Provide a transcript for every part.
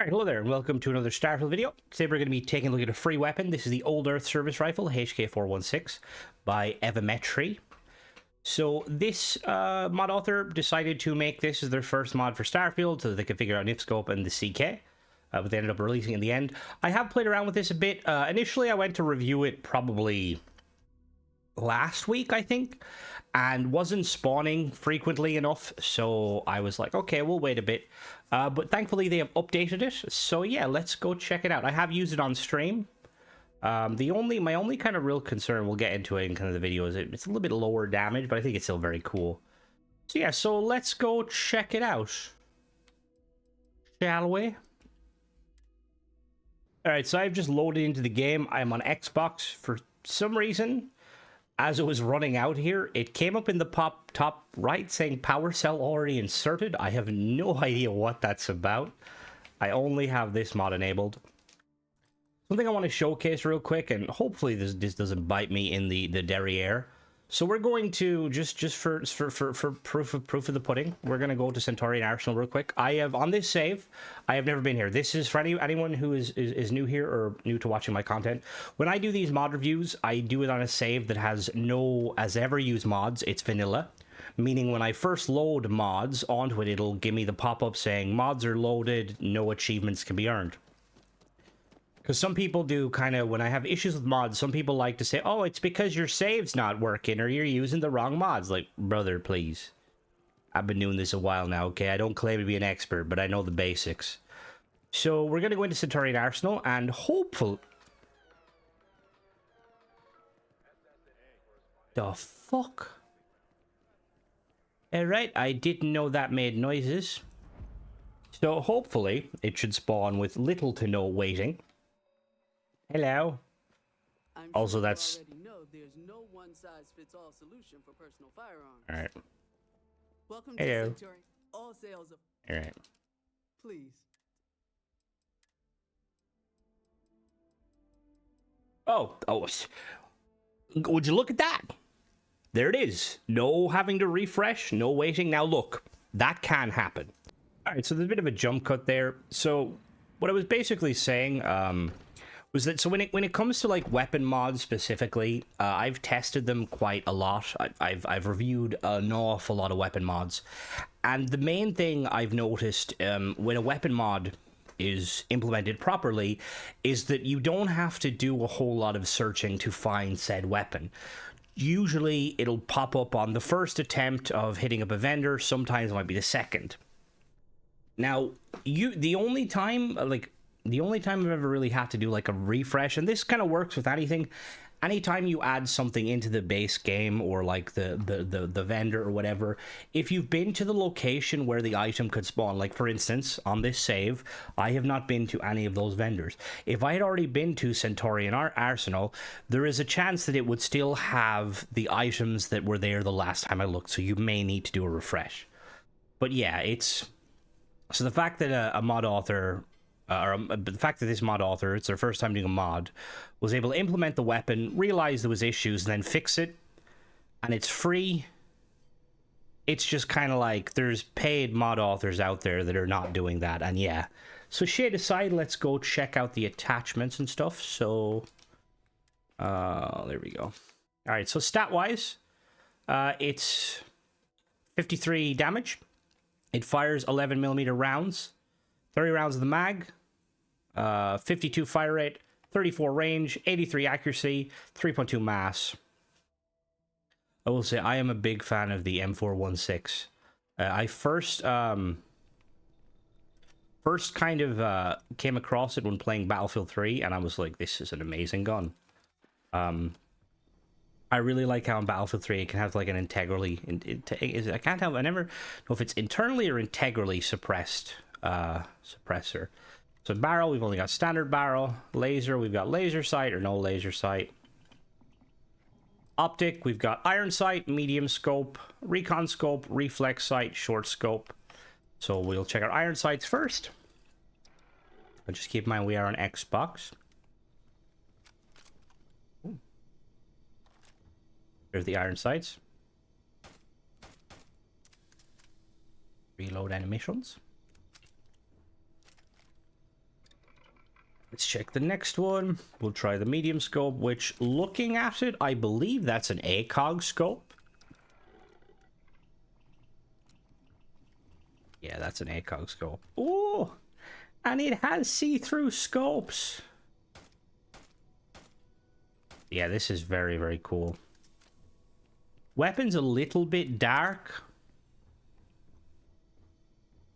Alright, hello there, and welcome to another Starfield video. Today we're going to be taking a look at a free weapon. This is the Old Earth Service Rifle, HK416, by Evametry. So this mod author decided to make this as their first mod for Starfield so that they could figure out Nifscope and the CK, but they ended up releasing it in the end. I have played around with this a bit. Initially, I went to review it probably last week, I think, and wasn't spawning frequently enough, so I was like, okay, we'll wait a bit. But thankfully they have updated it, so yeah, let's go check it out. I have used it on stream. My only kind of real concern, we'll get into it in kind of the video, is it's a little bit lower damage, but I think it's still very cool. So yeah, so let's go check it out, shall we? Alright, so I've just loaded into the game. I'm on Xbox. For some reason, as it was running out here, it came up in the top right saying power cell already inserted. I have no idea what that's about. I only have this mod enabled. Something I want to showcase real quick, and hopefully this doesn't bite me in the derriere. So we're going to just for proof of the pudding, we're going to go to Centaurian Arsenal real quick. I have on this save, I have never been here. This is for anyone who is new here or new to watching my content. When I do these mod reviews, I do it on a save that has no as ever used mods. It's vanilla, meaning when I first load mods onto it, it'll give me the pop-up saying mods are loaded, no achievements can be earned. Because some people do kind of, when I have issues with mods, some people like to say, oh, it's because your save's not working or you're using the wrong mods. Like, brother, please. I've been doing this a while now, okay? I don't claim to be an expert, but I know the basics. So we're going to go into Centaurian Arsenal and hopefully... The fuck? Alright, I didn't know that made noises. So hopefully it should spawn with little to no waiting. Hello. Also, that's there's no one-size-fits-all solution for personal firearms. all right. Welcome Hello. to Centauri. All sales of... All right. Please. Oh, would you look at that? There it is. No having to refresh, no waiting. Now look, that can happen. All right, so there's a bit of a jump cut there. So what I was basically saying, was that so when it comes to like weapon mods specifically, I've tested them quite a lot. I've reviewed an awful lot of weapon mods, and the main thing I've noticed when a weapon mod is implemented properly is that you don't have to do a whole lot of searching to find said weapon. Usually it'll pop up on the first attempt of hitting up a vendor. Sometimes it might be the second. Now the only time I've ever really had to do like a refresh, and this kind of works with anything, anytime you add something into the base game or like the vendor or whatever, if you've been to the location where the item could spawn, like for instance, on this save, I have not been to any of those vendors. If I had already been to Centaurian Arsenal, there is a chance that it would still have the items that were there the last time I looked, so you may need to do a refresh. But yeah, so the fact that a mod author... the fact that this mod author, it's their first time doing a mod, was able to implement the weapon, realize there was issues, and then fix it, and it's free. It's just kind of like there's paid mod authors out there that are not doing that, and yeah. So shade aside, let's go check out the attachments and stuff. So, there we go. All right, so stat-wise, it's 53 damage. It fires 11mm rounds. 30 rounds of the mag, 52 fire rate, 34 range, 83 accuracy, 3.2 mass. I will say I am a big fan of the M416. I first kind of came across it when playing Battlefield 3, and I was like, this is an amazing gun. I really like how in Battlefield 3 it can have like an integrally... I can't tell, I never know if it's internally or integrally suppressed suppressor. So barrel, we've only got standard barrel. Laser, we've got laser sight or no laser sight. Optic, we've got iron sight, medium scope, recon scope, reflex sight, short scope. So we'll check our iron sights first. But just keep in mind we are on Xbox. Ooh. There's the iron sights. Reload animations. Let's check the next one. We'll try the medium scope, which, looking at it, I believe that's an ACOG scope. Yeah, that's an ACOG scope. Oh, and it has see-through scopes. Yeah, this is very, very cool. Weapon's a little bit dark.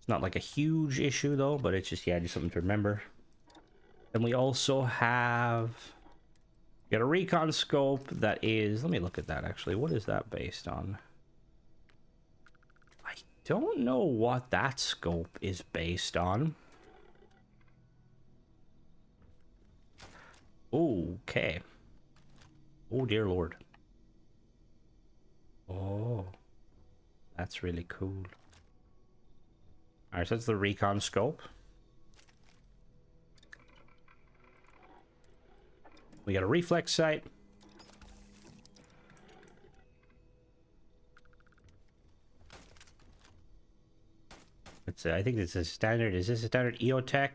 It's not like a huge issue, though, but it's just, yeah, just something to remember. Then we also have... got a recon scope that is... let me look at that, actually. What is that based on? I don't know what that scope is based on. Okay. Oh, dear Lord. Oh. That's really cool. Alright, so that's the recon scope. We got a reflex sight. It's I think it's a standard. Is this a standard EOTech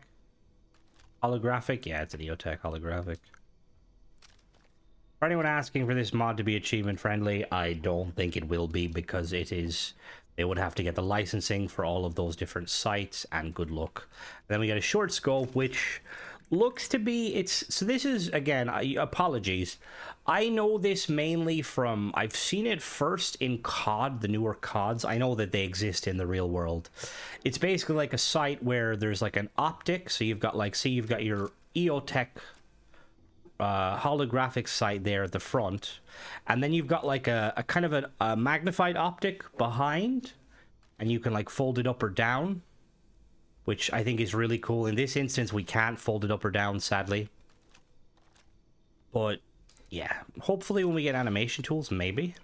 holographic? Yeah, it's an EOTech holographic. For anyone asking for this mod to be achievement friendly, I don't think it will be, because it is... they would have to get the licensing for all of those different sites, and good luck. Then we got a short scope, which looks to be... it's... so this is, again, apologies. I know this mainly from... I've seen it first in COD, the newer CODs. I know that they exist in the real world. It's basically like a site where there's like an optic. So you've got like... see, you've got your EOTech holographic sight there at the front, and then you've got like a kind of a magnified optic behind, and you can like fold it up or down, which I think is really cool. In this instance, we can't fold it up or down, sadly, but yeah, hopefully when we get animation tools, maybe.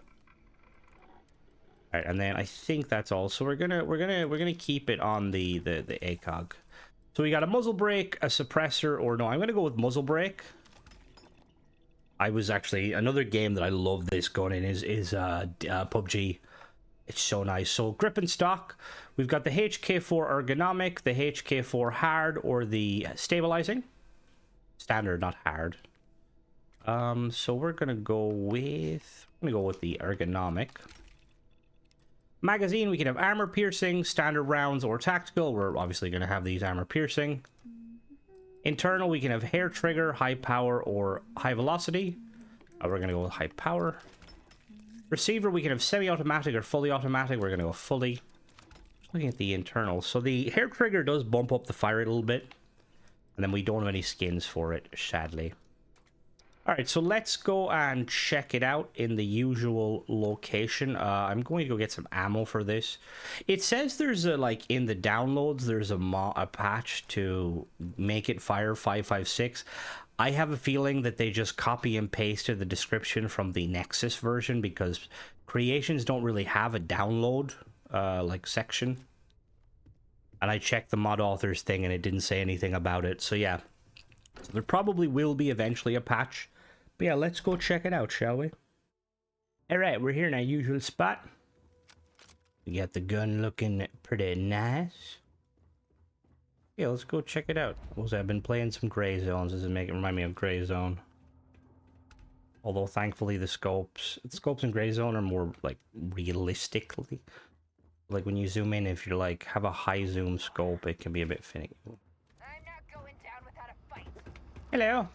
All right, and then I think that's all. So we're gonna keep it on the ACOG. So we got a muzzle brake, a suppressor, or no, I'm gonna go with muzzle brake. I was actually... another game that I love this gun in is PUBG. It's so nice. So grip and stock. We've got the HK4 ergonomic, the HK4 hard, or the stabilizing. Standard, not hard. So we're gonna go with... the ergonomic. Magazine, we can have armor piercing, standard rounds, or tactical. We're obviously gonna have these armor piercing. Internal, we can have hair trigger, high power, or high velocity. We're going to go with high power. Receiver, we can have semi-automatic or fully automatic. We're going to go fully. Just looking at the internal. So the hair trigger does bump up the fire rate a little bit. And then we don't have any skins for it, sadly. Alright, so let's go and check it out in the usual location. I'm going to go get some ammo for this. It says there's a, like, in the downloads, there's a patch to make it fire 5.56. I have a feeling that they just copy and pasted the description from the Nexus version, because creations don't really have a download, like, section. And I checked the mod authors thing and it didn't say anything about it, so yeah. So there probably will be eventually a patch. But yeah, let's go check it out, shall we? Alright, we're here in our usual spot. We got the gun looking pretty nice. Yeah, let's go check it out. Also, I've been playing some Gray Zones. Does it remind me of Gray Zone? Although, thankfully, the scopes in Gray Zone are more, like, realistically. Like, when you zoom in, if you, like, have a high zoom scope, it can be a bit finicky. Hello.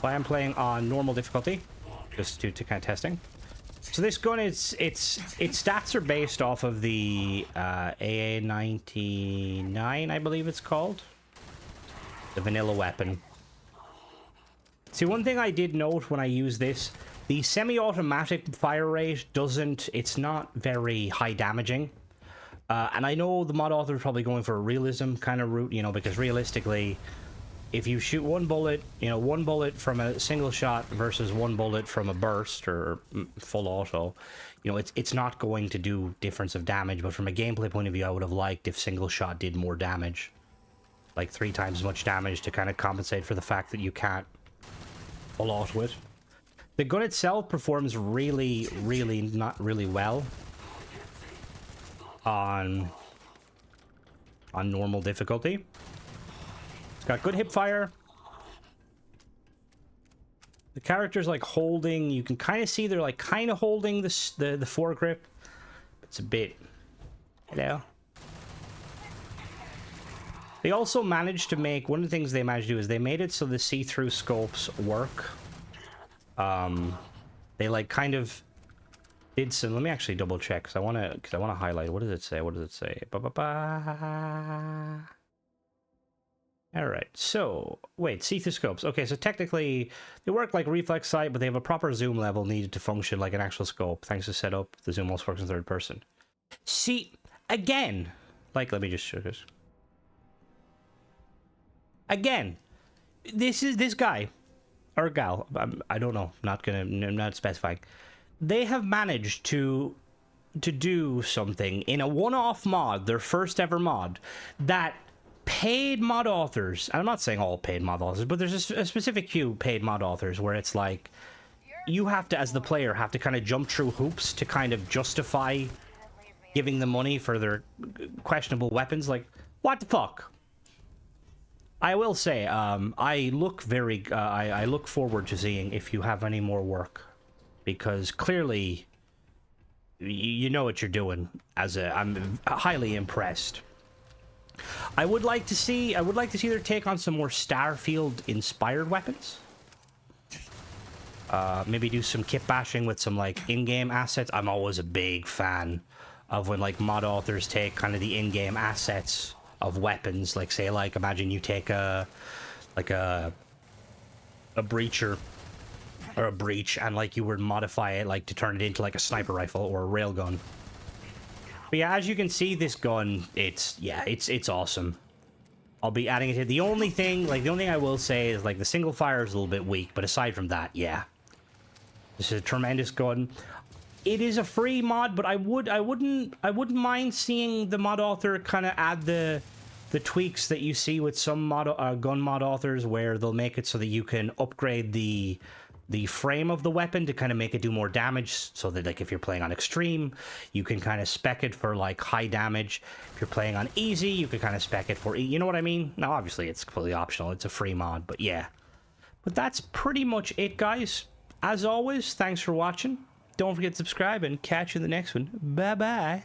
So I am playing on normal difficulty, just to kind of testing. So this gun, its stats are based off of the AA-99, I believe it's called. The vanilla weapon. See, one thing I did note when I used this, the semi-automatic fire rate it's not very high damaging. And I know the mod author is probably going for a realism kind of route, you know, because realistically, if you shoot one bullet from a single shot versus one bullet from a burst or full auto, you know, it's not going to do difference of damage. But from a gameplay point of view, I would have liked if single shot did more damage, like 3 times as much damage, to kind of compensate for the fact that you can't full auto it. The gun itself performs really not really well on normal difficulty. Got good hip fire, The character's like holding, you can kind of see they're like kind of holding the foregrip. It's a bit, hello. They also managed to make, one of the things they managed to do is they made it so the see-through scopes work. They like kind of did some, let me actually double check because I want to highlight. What does it say? What does it say? Ba-ba-ba. All right, so wait, see-through scopes. Okay, so technically they work like reflex sight, but they have a proper zoom level needed to function like an actual scope. Thanks to setup, the zoom also works in third person. See, again, like, let me just show this. Again, this guy or gal, I don't know, I'm not specifying. They have managed to do something in a one-off mod, their first ever mod, that paid mod authors, I'm not saying all paid mod authors, but there's a specific few paid mod authors where it's like you have to, as the player, have to kind of jump through hoops to kind of justify giving them money for their questionable weapons. Like, what the fuck? I will say, I look forward to seeing if you have any more work, because clearly you know what you're doing. I'm highly impressed. I would like to see their take on some more Starfield inspired weapons. Maybe do some kit bashing with some like in-game assets. I'm always a big fan of when like mod authors take kind of the in-game assets of weapons. Like, say, like, imagine you take a breacher or a breach and like you would modify it like to turn it into like a sniper rifle or a railgun. But yeah, as you can see, this gun, it's awesome. I'll be adding it here. The only thing I will say is like the single fire is a little bit weak, but aside from that, yeah, this is a tremendous gun. It is a free mod, but I wouldn't mind seeing the mod author kind of add the tweaks that you see with some gun mod authors, where they'll make it so that you can upgrade the frame of the weapon to kind of make it do more damage, so that like if you're playing on extreme, you can kind of spec it for like high damage. If you're playing on easy, you can kind of spec it for, you know what I mean? Now obviously it's completely optional, it's a free mod, but yeah. But that's pretty much it, guys. As always, thanks for watching. Don't forget to subscribe and catch you in the next one. Bye bye.